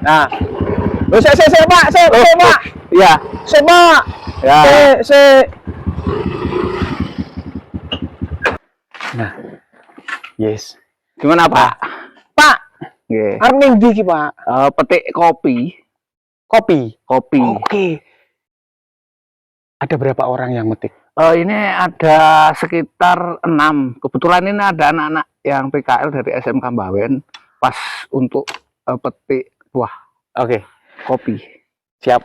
Nah, lo Pak, Pak. Iya. Pak. Ya. Nah, yes. Gimana Pak? Pak, Nggih. arep ning ndi iki, Pak? Petik kopi. Kopi. Oke. Ada berapa orang yang metik? Ini ada sekitar 6. Kebetulan ini ada anak-anak yang PKL dari SMK Bawen pas untuk petik buah. Oke. Kopi. Siap.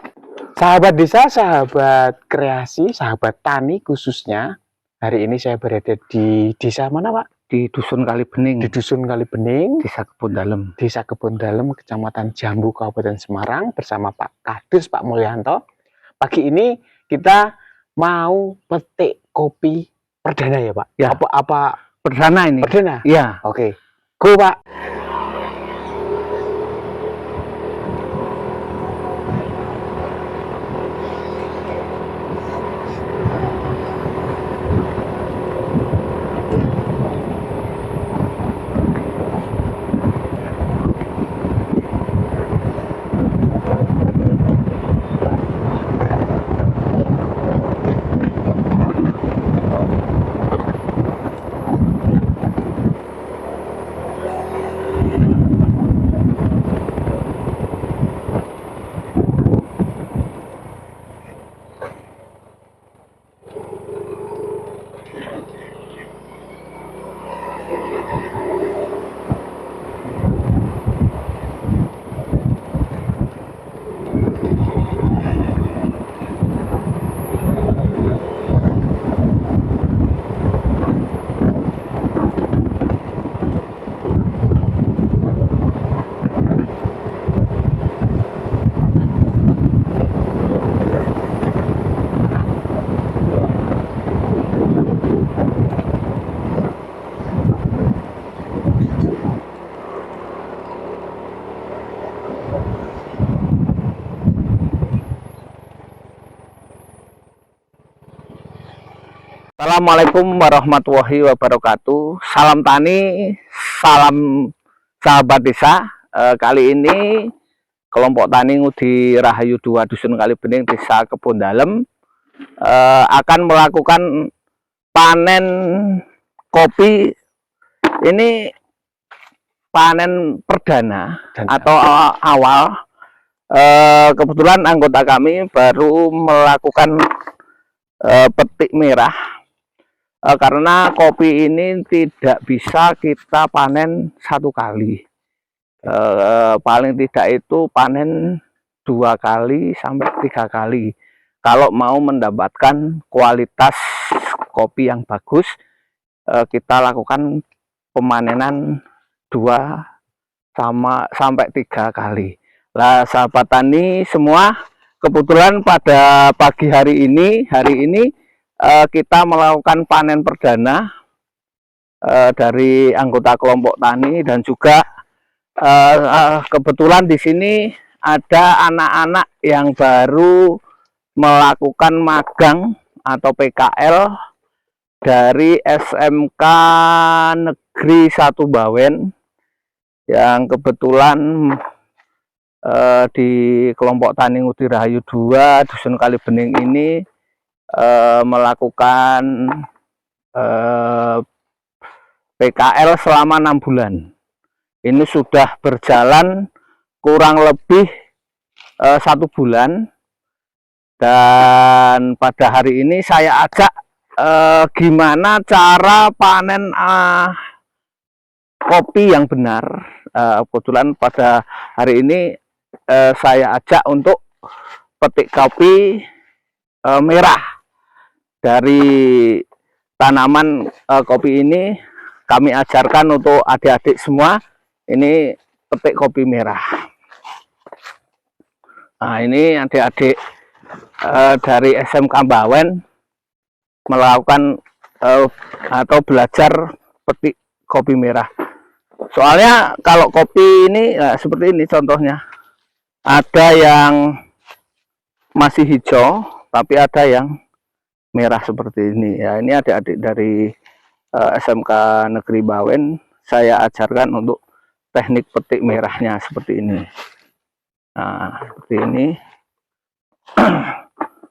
Sahabat desa, sahabat kreasi, sahabat tani khususnya. Hari ini saya berada di desa mana, Pak? Di Dusun Kalibening. Di Dusun Kalibening, Desa Kebon Dalem. Desa Kebon Dalem, Kecamatan Jambu, Kabupaten Semarang, bersama Pak Kadus, Pak Mulyanto. Pagi ini kita mau petik kopi perdana ya, Pak? Ya. Apa perdana ini? Perdana? Iya. Oke. Go, Pak. Assalamualaikum warahmatullahi wabarakatuh. Salam tani, salam sahabat desa. Kali ini kelompok tani Ngudi Rahayu 2 Dusun Kalibening, Desa Kebon Dalem akan melakukan panen kopi. Ini panen perdana atau awal. Kebetulan anggota kami baru melakukan petik merah. Karena kopi ini tidak bisa kita panen satu kali, paling tidak itu panen 2 kali sampai 3 kali kalau mau mendapatkan kualitas kopi yang bagus. Kita lakukan pemanenan 2 sampai 3 kali. Lah sahabat tani semua, kebetulan pada pagi hari ini kita melakukan panen perdana dari anggota kelompok tani, dan juga kebetulan di sini ada anak-anak yang baru melakukan magang atau PKL dari SMK Negeri 1 Bawen, yang kebetulan di kelompok tani Ngudi Rahayu 2 Dusun Kalibening ini melakukan PKL selama 6 bulan. Ini sudah berjalan kurang lebih 1 bulan, dan pada hari ini saya ajak gimana cara panen kopi yang benar. Kebetulan pada hari ini saya ajak untuk petik kopi merah dari tanaman kopi ini. Kami ajarkan untuk adik-adik semua ini petik kopi merah. Nah, ini adik-adik dari SMK Bawen melakukan atau belajar petik kopi merah. Soalnya kalau kopi ini seperti ini contohnya, ada yang masih hijau tapi ada yang merah seperti ini ya. Ini adik-adik dari SMK Negeri Bawen saya ajarkan untuk teknik petik merahnya seperti ini. Nah, seperti ini.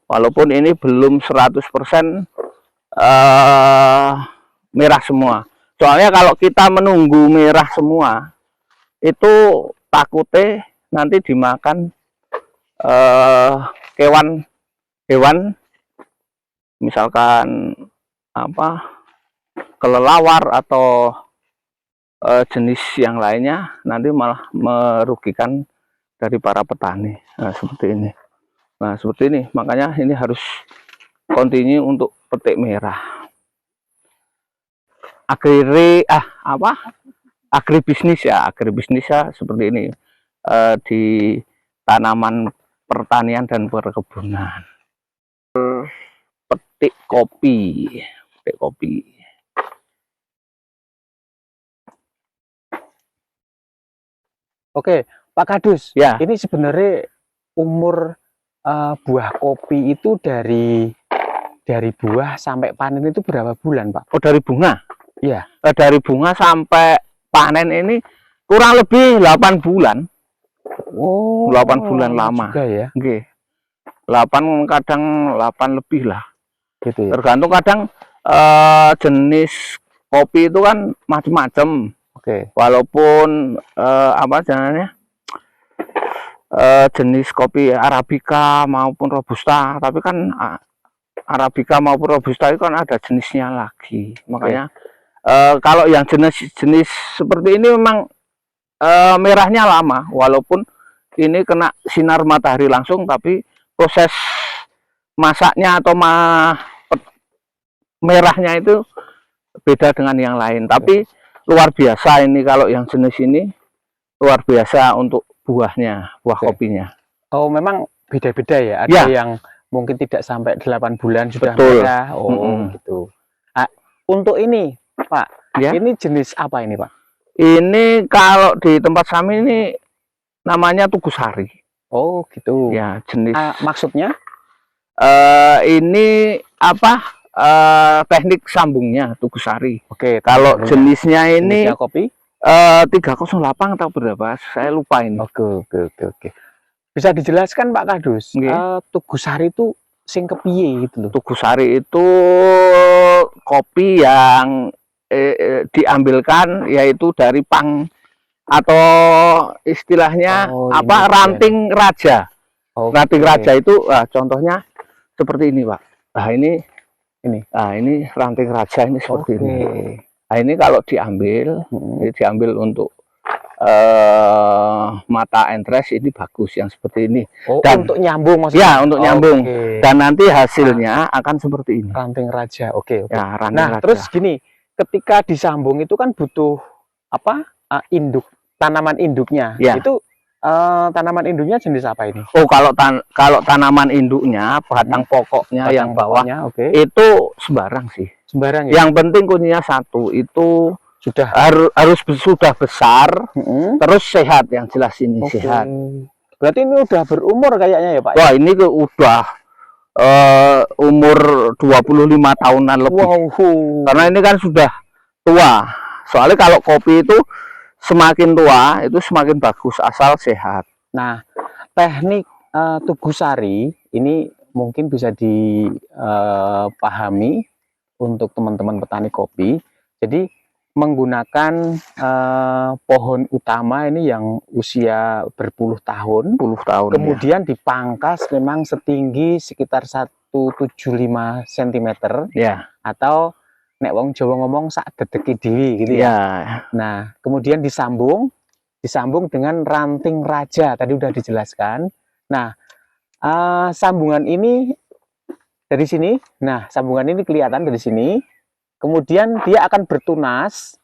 Walaupun ini belum 100% merah semua. Soalnya kalau kita menunggu merah semua, itu takutnya nanti dimakan hewan, misalkan apa, kelelawar atau jenis yang lainnya, nanti malah merugikan dari para petani. Nah, seperti ini. Nah, seperti ini. Makanya ini harus continue untuk petik merah. Agribisnis ya seperti ini. Di tanaman pertanian dan perkebunan. Petik kopi. Oke, Pak Kadus. Ya. Ini sebenarnya umur buah kopi itu dari buah sampai panen itu berapa bulan, Pak? Oh, dari bunga? Iya. Dari bunga sampai panen ini kurang lebih 8 bulan. Oh, 8 bulan lama. Juga ya. Oke. 8, kadang 8 lebih lah. Gitu ya. Tergantung, kadang jenis kopi itu kan macam-macam. Oke. Walaupun jenis kopi Arabica maupun Robusta, tapi kan Arabica maupun Robusta itu kan ada jenisnya lagi. Makanya kalau yang jenis seperti ini memang merahnya lama, walaupun ini kena sinar matahari langsung, tapi proses masaknya atau merahnya itu beda dengan yang lain. Tapi luar biasa ini, kalau yang jenis ini luar biasa untuk buah kopinya. Oh, memang beda-beda ya. Ada yang mungkin tidak sampai 8 bulan sudah merah. Gitu. Untuk ini, Pak, ini jenis apa ini, Pak? Ini kalau di tempat kami ini namanya Tugusari. Oh, gitu. Ya, jenis. Maksudnya? Ini teknik sambungnya Tugusari. Oke. Kalau jenisnya ini kopi 308 atau berapa? Saya lupa ini. Oke. Bisa dijelaskan, Pak Kadus? Tugusari itu sing kepiye gitu loh. Tugusari itu kopi yang diambilkan yaitu dari pang atau istilahnya ranting raja. Ranting raja itu contohnya seperti ini, Pak. Nah, ini ranting raja ini seperti ini. Nah, ini kalau diambil, diambil untuk mata entres, ini bagus yang seperti ini. Dan untuk nyambung maksudnya? Ya, untuk nyambung. Dan nanti hasilnya akan seperti ini. Ranting raja. Oke. Ya, ranting raja. Terus gini, ketika disambung itu kan butuh tanaman induknya. Ya. Itu tanaman induknya jenis apa ini? Oh, kalau tanaman induknya, batang pokoknya yang bawah, itu sembarang sih. Sembarang ya. Yang penting kuncinya satu, itu sudah sudah besar, terus sehat, yang jelas ini sehat. Berarti ini udah berumur kayaknya ya, Pak? Wah, ini udah umur 25 tahunan lebih. Karena ini kan sudah tua. Soalnya kalau kopi itu semakin tua itu semakin bagus, asal sehat. Nah, teknik Tugusari ini mungkin bisa dipahami untuk teman-teman petani kopi. Jadi menggunakan pohon utama ini yang usia berpuluh tahun, kemudian dipangkas memang setinggi sekitar 175 cm ya, atau nek wong Jawa ngomong sak dedeki dewi gitu ya. Nah, kemudian disambung dengan ranting raja, tadi udah dijelaskan. Nah, sambungan ini dari sini, sambungan ini kelihatan dari sini. Kemudian dia akan bertunas,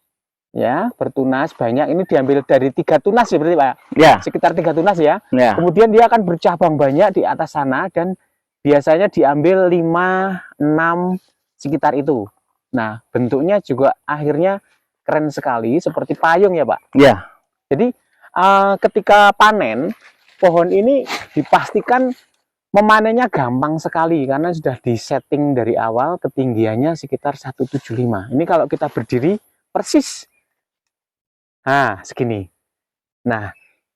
ya, bertunas banyak. Ini diambil dari 3 tunas ya, berarti Pak? Ya. Sekitar 3 tunas ya. Ya. Kemudian dia akan bercabang banyak di atas sana dan biasanya diambil 5, 6 sekitar itu. Nah, bentuknya juga akhirnya keren sekali, seperti payung ya, Pak? Ya. Jadi ketika panen, pohon ini dipastikan memanennya gampang sekali karena sudah disetting dari awal, ketinggiannya sekitar 175. Ini kalau kita berdiri persis, nah segini. Nah,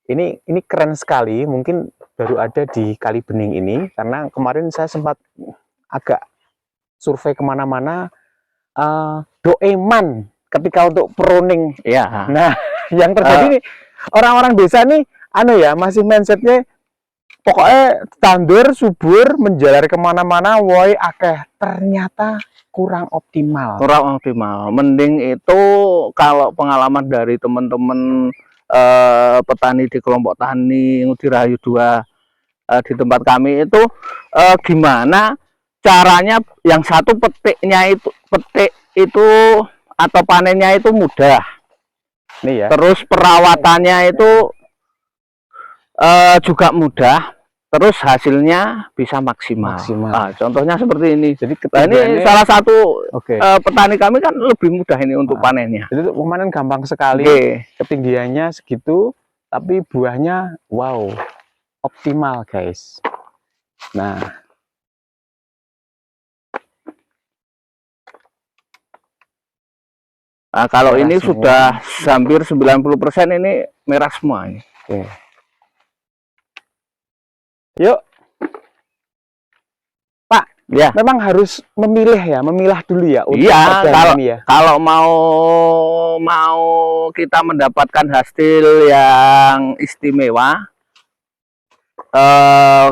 ini keren sekali, mungkin baru ada di Kali Bening ini, karena kemarin saya sempat agak survei kemana-mana, doeman ketika untuk pruning. Ya. Nah, yang terjadi nih, orang-orang desa nih, masih mindsetnya pokoknya tandur, subur, menjalar kemana-mana, woi akeh, ternyata kurang optimal. Kurang optimal. Mending itu kalau pengalaman dari teman-teman petani di kelompok tani Ngudi Rahayu 2 di tempat kami itu gimana caranya, yang satu petik itu atau panennya itu mudah. Nih ya. Terus perawatannya itu juga mudah. Terus hasilnya bisa maksimal. Nah, contohnya seperti ini. Jadi ini salah satu petani kami kan lebih mudah ini untuk panennya. Jadi panen gampang sekali. Ketinggiannya segitu, tapi buahnya wow, optimal guys. Nah, kalau ini sudah hampir 90% ini merah semua ini. Yuk, Pak. Ya. Memang harus memilah dulu ya. Iya, kalau mau kita mendapatkan hasil yang istimewa,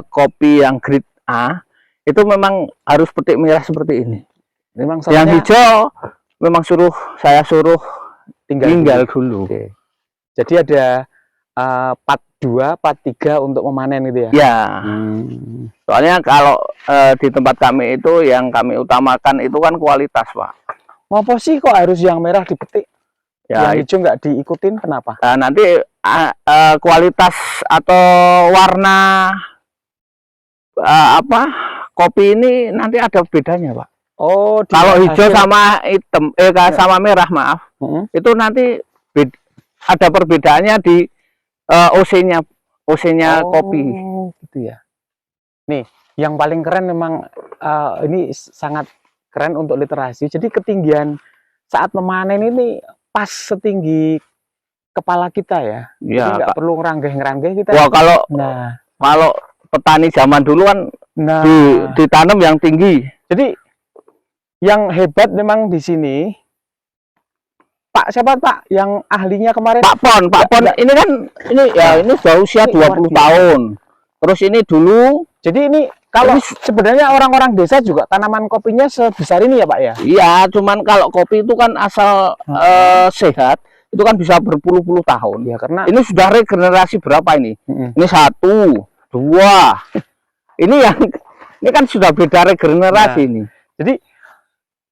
kopi yang grade A, itu memang harus petik merah seperti ini. Memang yang hijau memang saya suruh tinggal dulu. Jadi ada part 2, part 3 untuk memanen gitu ya? Ya. Soalnya kalau di tempat kami itu yang kami utamakan itu kan kualitas, Pak. Apa sih kok harus yang merah dipetik? Ya, yang hijau nggak diikutin, kenapa? Nanti kualitas atau warna kopi ini nanti ada bedanya, Pak. Oh, kalau hijau sama hitam sama merah, maaf. Itu nanti ada perbedaannya di OC-nya kopi. Gitu ya. Nih, yang paling keren memang ini sangat keren untuk literasi. Jadi ketinggian saat memanen ini pas setinggi kepala kita ya. Jadi nggak perlu ngeranggeh kita. Wah, kalau petani zaman dulu kan ditanam yang tinggi. Jadi yang hebat memang di sini Pak, siapa Pak yang ahlinya kemarin? Pak Pon. Ini kan ini sudah usia 20 tahun. Terus ini dulu, jadi ini kalau sebenarnya orang-orang desa juga tanaman kopinya sebesar ini ya Pak ya? Iya, cuman kalau kopi itu kan asal sehat, itu kan bisa berpuluh-puluh tahun. Ya, karena ini sudah regenerasi berapa ini? Ini 1, 2. Ini kan sudah beda regenerasi ini. Jadi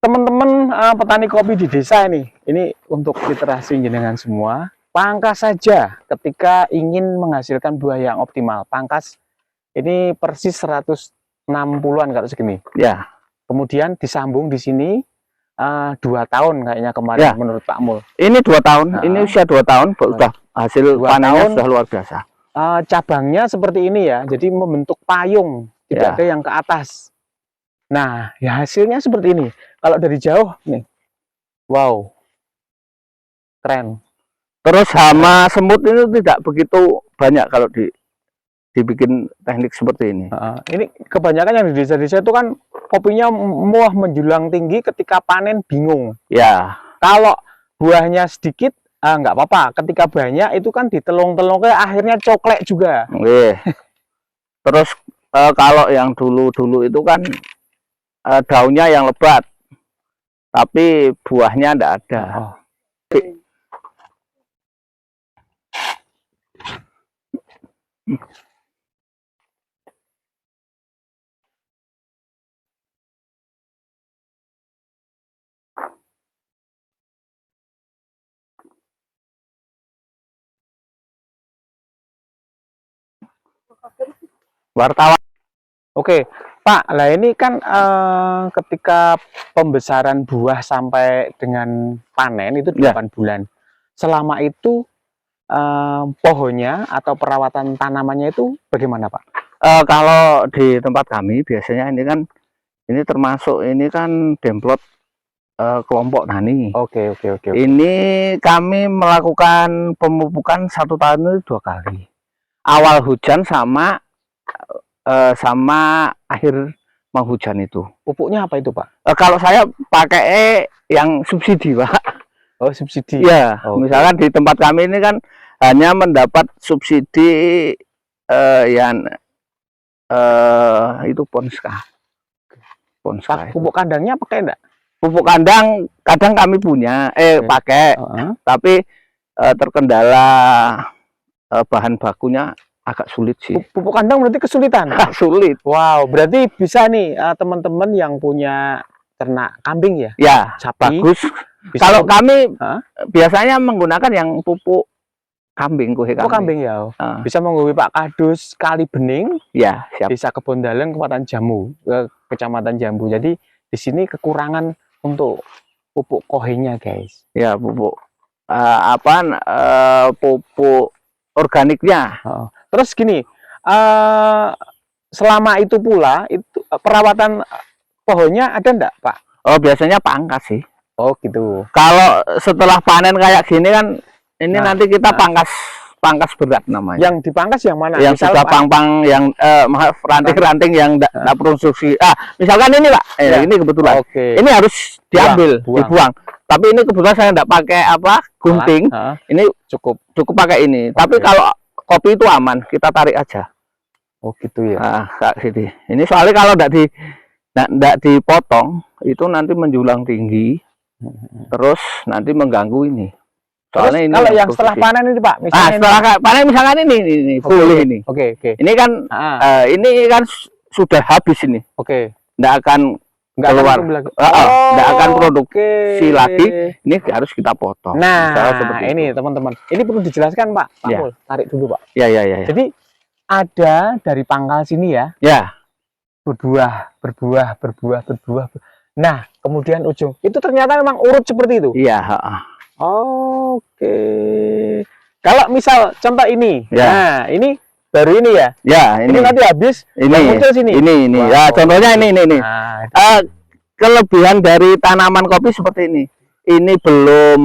teman-teman petani kopi di desa ini untuk literasi jenengan semua, pangkas saja ketika ingin menghasilkan buah yang optimal. Pangkas ini persis 160-an kalau segini. Ya. Kemudian disambung di sini 2 tahun kayaknya kemarin menurut Pak Mul. Ini 2 tahun, ini usia 2 tahun, sudah hasil panennya sudah luar biasa. Cabangnya seperti ini ya, jadi membentuk payung, tidak ada yang ke atas. Nah, ya hasilnya seperti ini. Kalau dari jauh nih, wow, keren. Terus hama semut ini tidak begitu banyak kalau dibikin teknik seperti ini. Ini kebanyakan yang di desa-desa itu kan kopinya muah menjulang tinggi, ketika panen bingung. Ya. Kalau buahnya sedikit, nggak apa-apa. Ketika banyak itu kan ditelung-telungnya akhirnya coklat juga. Terus kalau yang dulu-dulu itu kan daunnya yang lebat, tapi buahnya tidak ada. Wartawan. Oke, Pak, lah ini kan ketika pembesaran buah sampai dengan panen itu 8 bulan. Selama itu pohonnya atau perawatan tanamannya itu bagaimana, Pak? Kalau di tempat kami biasanya ini termasuk ini kan demplot kelompok tani. Oke. Ini kami melakukan pemupukan 1 tahun itu 2 kali. awal hujan sama sama akhir mau hujan itu. Pupuknya apa itu, Pak? Kalau saya pakai yang subsidi, Pak. Oh, subsidi. Ya, Okay. misalkan di tempat kami ini kan hanya mendapat subsidi yang itu Ponska. Pupuk kandangnya pakai enggak? Pupuk kandang kadang kami punya, pakai, tapi terkendala bahan bakunya agak sulit sih. Pupuk kandang berarti kesulitan? Sulit. Wow, berarti bisa nih teman-teman yang punya ternak kambing ya? Ya, sapi. Bagus. Kalau kami biasanya menggunakan yang pupuk kambing, pupuk kambing ya. Bisa menghubungi Pak Kadus Kali Bening. Ya, siap. Desa Kebon Dalang, Kecamatan Jambu, Kecamatan Jambu. Jadi di sini kekurangan untuk pupuk kohenya, guys. Ya, pupuk pupuk organiknya. Terus gini, selama itu pula itu perawatan pohonnya ada enggak, Pak? Oh, biasanya pangkas sih. Oh, gitu. Kalau setelah panen kayak gini kan, ini nanti kita pangkas berat namanya. Yang dipangkas yang mana? Yang misal sudah pang-pang, yang maaf, ranting-ranting yang tidak produksi. Misalkan ini, Pak. Ini kebetulan. Ini harus diambil, dibuang. Tapi ini kebetulan saya tidak pakai gunting. Ini cukup pakai ini. Tapi kalau kopi itu aman, kita tarik aja. Oh, gitu ya. Kayak gitu. Ini soalnya kalau tidak dipotong, itu nanti menjulang tinggi. Terus nanti mengganggu ini. Soalnya ini kalau yang setelah panen ini, Pak, misalnya setelah panen misalkan ini full ini. Ini kan ini kan sudah habis ini. Nggak akan keluar. Nggak akan produksi lagi. Ini harus kita potong. Nah, ini teman-teman. Ini perlu dijelaskan, Pak. Pak Mul, tarik dulu, Pak. Ya. Jadi ada dari pangkal sini ya. Ya. Berbuah. Nah, kemudian ujung. Itu ternyata memang urut seperti itu. Iya. Oke. Kalau misal contoh ini, nah ini baru ini ya. Ya, ini nanti habis. Ini muncul sini. Ini. Wow. Ya, contohnya ini. Nah, kelebihan dari tanaman kopi seperti ini. Ini belum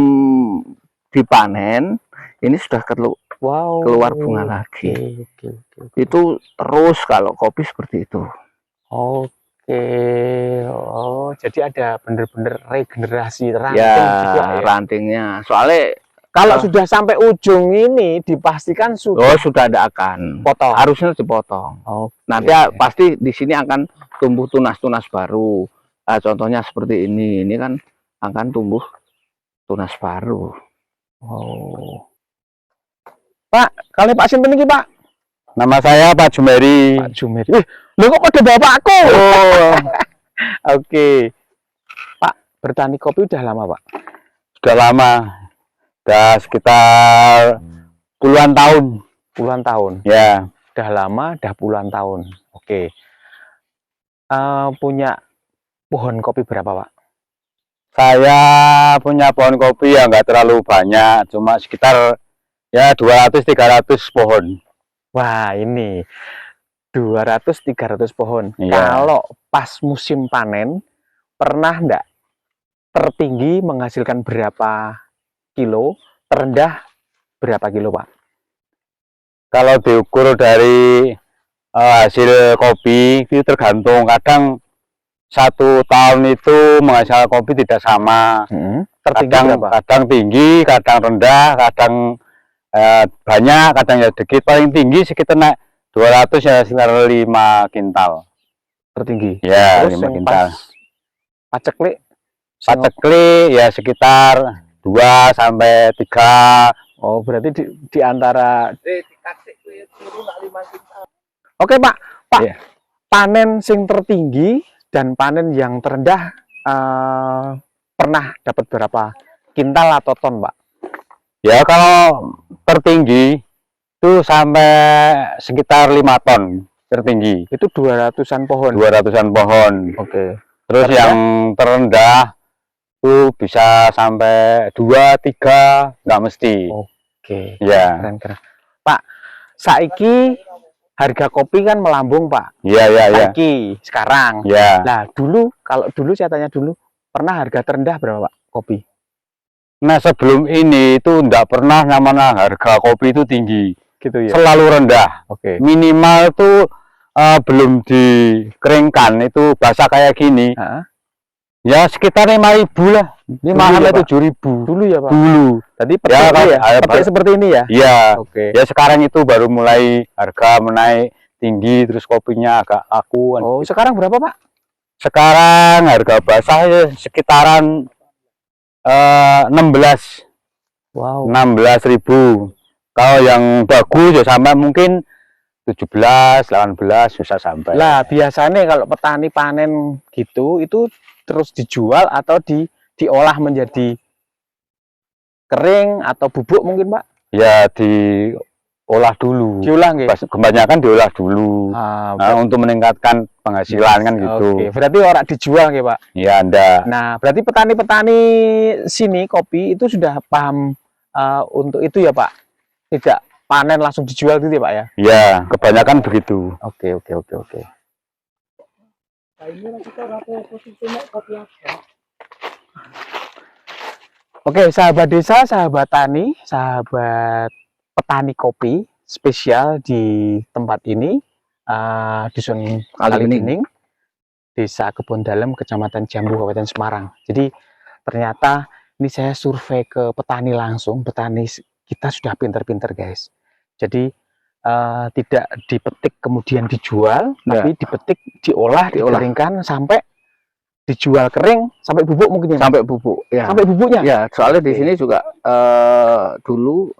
dipanen, ini sudah keluar bunga lagi. Itu terus kalau kopi seperti itu. Oh, jadi ada bener-bener regenerasi ranting juga ya? Rantingnya. Soalnya kalau sudah sampai ujung ini dipastikan sudah ada akan potong. Harusnya dipotong. Nanti pasti di sini akan tumbuh tunas-tunas baru. Contohnya seperti ini. Ini kan akan tumbuh tunas baru. Pak, kali Pak sinten iki, Pak? Nama saya Pak Jumeri. Pak Jumeri. Lu kok pada bapakku? Oke. Pak, bertani kopi udah lama, Pak? Sudah lama. Sudah sekitar puluhan tahun. Puluhan tahun? Ya. Udah lama, udah puluhan tahun. Oke. Punya pohon kopi berapa, Pak? Saya punya pohon kopi ya nggak terlalu banyak. Cuma sekitar ya 200-300 pohon. Wah, ini 200-300 pohon. Iya. Kalau pas musim panen, pernah enggak tertinggi menghasilkan berapa kilo, terendah berapa kilo, Pak? Kalau diukur dari hasil kopi itu tergantung. Kadang 1 tahun itu menghasilkan kopi tidak sama. Kadang tinggi, kadang rendah, kadang banyak, kadang ya sedikit. Paling tinggi sekitar naik 200 ya sekitar 5 kintal. Tertinggi? Ya, 5 kintal. Paceklik ya sekitar 2-3. Oh, berarti di antara Oke, Pak. Pak, panen sing tertinggi dan panen yang terendah pernah dapat berapa kintal atau ton, Pak? Ya, kalau tertinggi itu sampai sekitar 5 ton tertinggi. Itu 200-an pohon. 200-an pohon. Terus yang terendah itu bisa sampai 2-3, nggak mesti. Ya. Keren. Pak, saiki harga kopi kan melambung, Pak. Iya. Saiki sekarang. Ya. Nah, kalau dulu saya tanya dulu, pernah harga terendah berapa, Pak, kopi? Nah, sebelum ini itu enggak pernah namanya harga kopi itu tinggi. gitu ya. Selalu rendah. Oke. Minimal tuh belum dikeringkan itu basah kayak gini. Ya sekitar 5.000 lah. 5.000 sampai 7.000 dulu ya Pak. dulu. Tadi Ya, petik kan, ya, petik seperti ini ya. Iya. Oke. Ya sekarang itu baru mulai harga menaik tinggi, terus kopinya agak laku. Oh, sekarang berapa Pak? Sekarang harga basah ya sekitaran 16. Wow. 16.000. Kalau yang bagus ya sampai mungkin 17, 18 bisa sampai. Lah biasanya kalau petani panen gitu itu terus dijual atau diolah menjadi kering atau bubuk mungkin Pak? Ya diolah dulu. Diolah nggih. Kebanyakan diolah dulu. Untuk meningkatkan penghasilan kan gitu. Oke, berarti orang dijual nggih Pak? Ya enggak. Nah, berarti petani-petani sini kopi itu sudah paham untuk itu ya Pak? Tidak panen langsung dijual gitu ya Pak ya? Ya, kebanyakan begitu. Oke. Oke, sahabat desa, sahabat tani, sahabat petani kopi spesial di tempat ini, Dusun Kalibening, Desa Kebon Dalem, Kecamatan Jambu, Kabupaten Semarang. Jadi ternyata ini saya survei ke petani langsung, petani kita sudah pinter-pinter guys. Jadi tidak dipetik kemudian dijual, tapi dipetik, diolah, dikeringkan sampai dijual kering sampai bubuk mungkin ya. Sampai bubuk ya. Sampai bubuknya. Ya, soalnya di sini juga dulu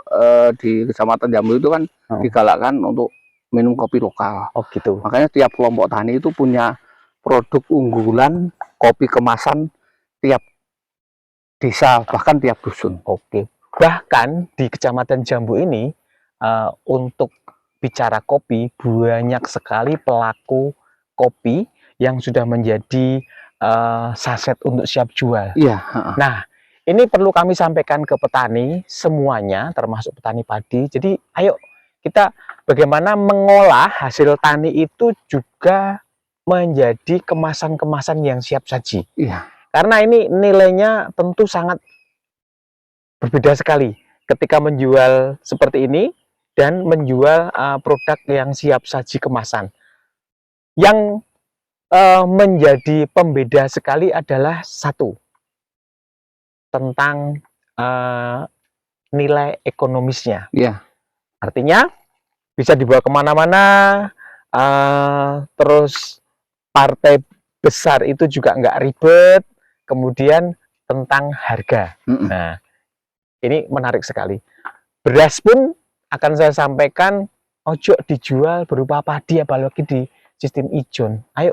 di Kecamatan Jambu itu kan digalakkan untuk minum kopi lokal. Oh gitu. Makanya tiap kelompok tani itu punya produk unggulan kopi kemasan tiap desa, bahkan tiap dusun. Oke. Bahkan di Kecamatan Jambu ini untuk bicara kopi banyak sekali pelaku kopi yang sudah menjadi saset untuk siap jual. Iya. Nah, ini perlu kami sampaikan ke petani semuanya, termasuk petani padi. Jadi, ayo kita bagaimana mengolah hasil tani itu juga menjadi kemasan-kemasan yang siap saji. Iya. Karena ini nilainya tentu sangat berbeda sekali ketika menjual seperti ini dan menjual produk yang siap saji kemasan. Yang menjadi pembeda sekali adalah satu, tentang nilai ekonomisnya. Iya. Artinya bisa dibawa kemana-mana, terus partai besar itu juga nggak ribet. Kemudian tentang harga. Nah, ini menarik sekali. Beras pun akan saya sampaikan, ojo dijual berupa padi apalagi di sistem ijon. Ayo,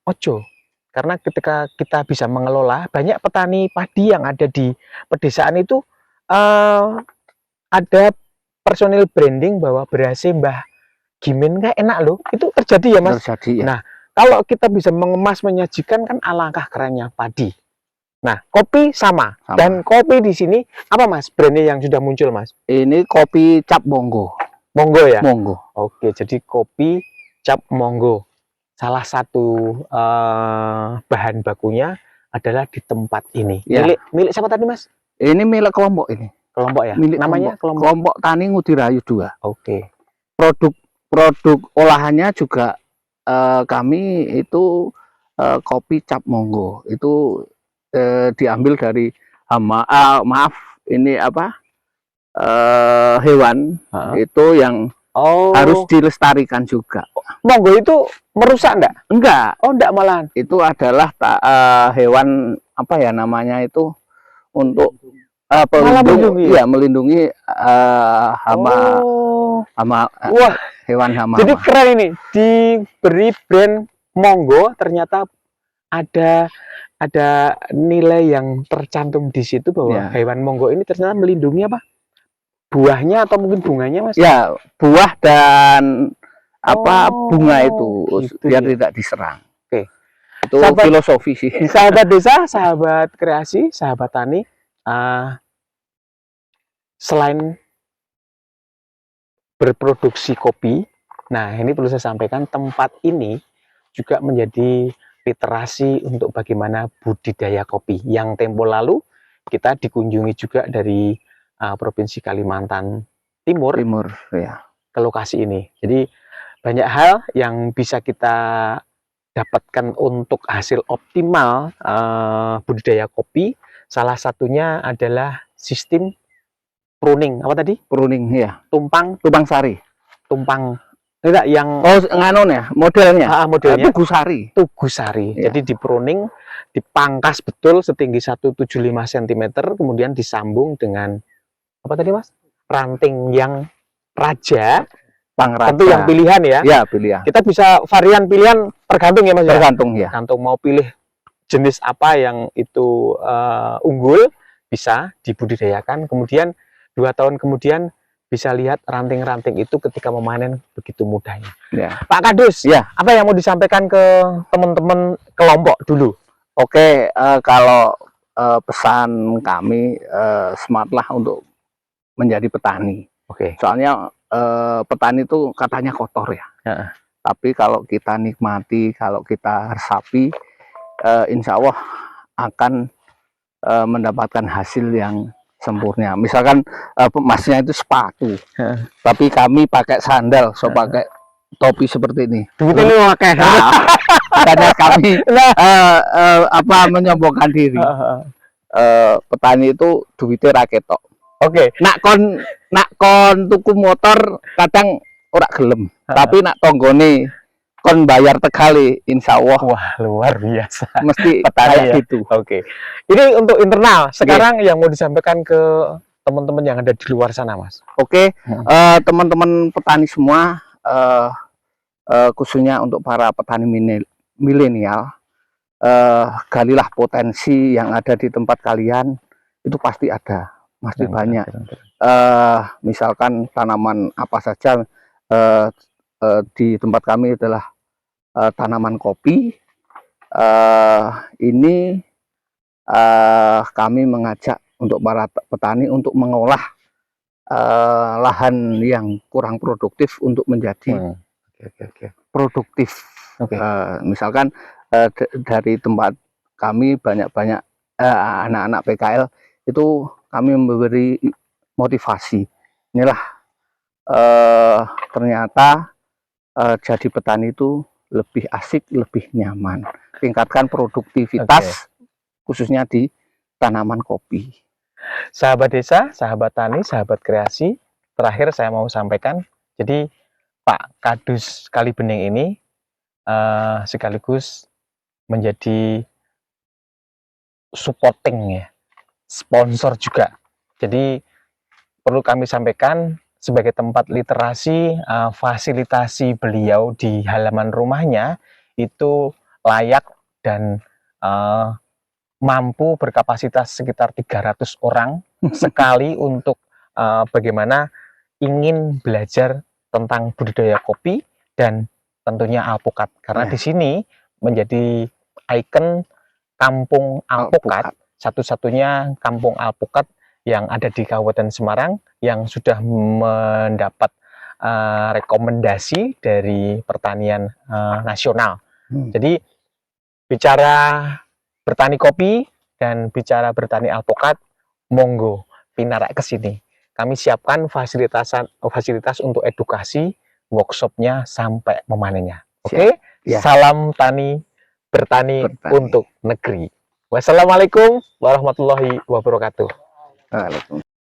ojo. Karena ketika kita bisa mengelola, banyak petani padi yang ada di pedesaan itu ada personil branding bahwa berasnya Mbah Gimin kayak enak loh. Itu terjadi ya Mas? Terjadi ya. Nah, kalau kita bisa mengemas menyajikan kan alangkah kerennya padi. Nah, kopi sama. Dan kopi di sini apa Mas brandnya yang sudah muncul Mas? Ini kopi cap monggo. Monggo ya? Monggo. Oke, jadi kopi cap monggo. Salah satu bahan bakunya adalah di tempat ini. Ya. Milik siapa tadi Mas? Ini milik kelompok ini. Kelompok ya? Milik namanya kelompok Tani Ngudirayu 2. Oke. Produk olahannya juga kami itu kopi cap monggo. Itu diambil dari hewan itu yang harus dilestarikan juga. Monggo itu merusak enggak? Enggak. Oh, enggak malahan. Itu adalah hewan apa ya namanya itu untuk melindungi. Iya, melindungi hama. Wah, hewan hama. Jadi keren ini, diberi brand monggo, ternyata ada nilai yang tercantum di situ bahwa hewan monggo ini ternyata melindungi apa? Buahnya atau mungkin bunganya Mas? Ya, buah dan bunga itu gitu, biar tidak diserang. Oke. Itu sahabat, filosofi sih. Sahabat desa, sahabat kreasi, sahabat tani, selain berproduksi kopi, nah ini perlu saya sampaikan, tempat ini juga menjadi literasi untuk bagaimana budidaya kopi. Yang tempo lalu kita dikunjungi juga dari Provinsi Kalimantan Timur ya. ke lokasi ini. Jadi banyak hal yang bisa kita dapatkan untuk hasil optimal budidaya kopi. Salah satunya adalah sistem pruning. Apa tadi? Pruning ya. Tumpang Sari. Tumpang. Tidak yang nganon ya, modelnya. Modelnya Tugu Sari. Ya. Jadi di pruning, dipangkas betul setinggi 175 cm, kemudian disambung dengan apa tadi Mas? Ranting yang raja. Tentu yang pilihan ya. Ya, pilihan. Kita bisa varian pilihan tergantung ya Mas. Tergantung ya. Tergantung mau pilih jenis apa yang itu unggul, bisa dibudidayakan. Kemudian 2 tahun kemudian bisa lihat ranting-ranting itu ketika memanen begitu mudahnya. Ya. Pak Kadus, ya, apa yang mau disampaikan ke teman-teman kelompok dulu? Oke, kalau pesan kami semangatlah untuk menjadi petani. Oke. Soalnya petani itu katanya kotor ya. Tapi kalau kita nikmati, kalau kita resapi, insya Allah akan mendapatkan hasil yang sempurna. Misalkan emasnya itu sepatu, tapi kami pakai sandal, pakai topi seperti ini. Karena kami menyombongkan diri. Petani itu duitnya raketok. Oke. Nak kon tuku motor kadang ora gelem, tapi nak tonggone kon bayar tekali, insya Allah. Wah, luar biasa. Mesti petani ya? Gitu. Oke. Ini untuk internal. Sekarang yang mau disampaikan ke teman-teman yang ada di luar sana, Mas. Oke. Teman-teman petani semua, khususnya untuk para petani milenial, galilah potensi yang ada di tempat kalian. Itu pasti ada, pasti banyak. Misalkan tanaman apa saja, di tempat kami adalah tanaman kopi. Ini kami mengajak untuk para petani untuk mengolah lahan yang kurang produktif untuk menjadi produktif. Misalkan dari tempat kami banyak-banyak anak-anak PKL itu kami memberi motivasi. Inilah ternyata jadi petani itu lebih asik, lebih nyaman. Tingkatkan produktivitas, khususnya di tanaman kopi. Sahabat desa, sahabat tani, sahabat kreasi, terakhir saya mau sampaikan, jadi Pak Kadus Kalibening ini sekaligus menjadi supporting ya, sponsor juga. Jadi perlu kami sampaikan, sebagai tempat literasi, fasilitasi beliau di halaman rumahnya itu layak dan mampu berkapasitas sekitar 300 orang sekali untuk bagaimana ingin belajar tentang budidaya kopi dan tentunya alpukat. Karena di sini menjadi ikon kampung alpukat, satu-satunya kampung alpukat yang ada di Kabupaten Semarang yang sudah mendapat rekomendasi dari pertanian nasional. Jadi bicara bertani kopi dan bicara bertani alpukat, monggo pinarak ke sini. Kami siapkan fasilitas untuk edukasi, workshopnya sampai memanennya. Oke? Ya. Salam tani, bertani untuk negeri. Wassalamualaikum warahmatullahi wabarakatuh. Waalaikumsalam.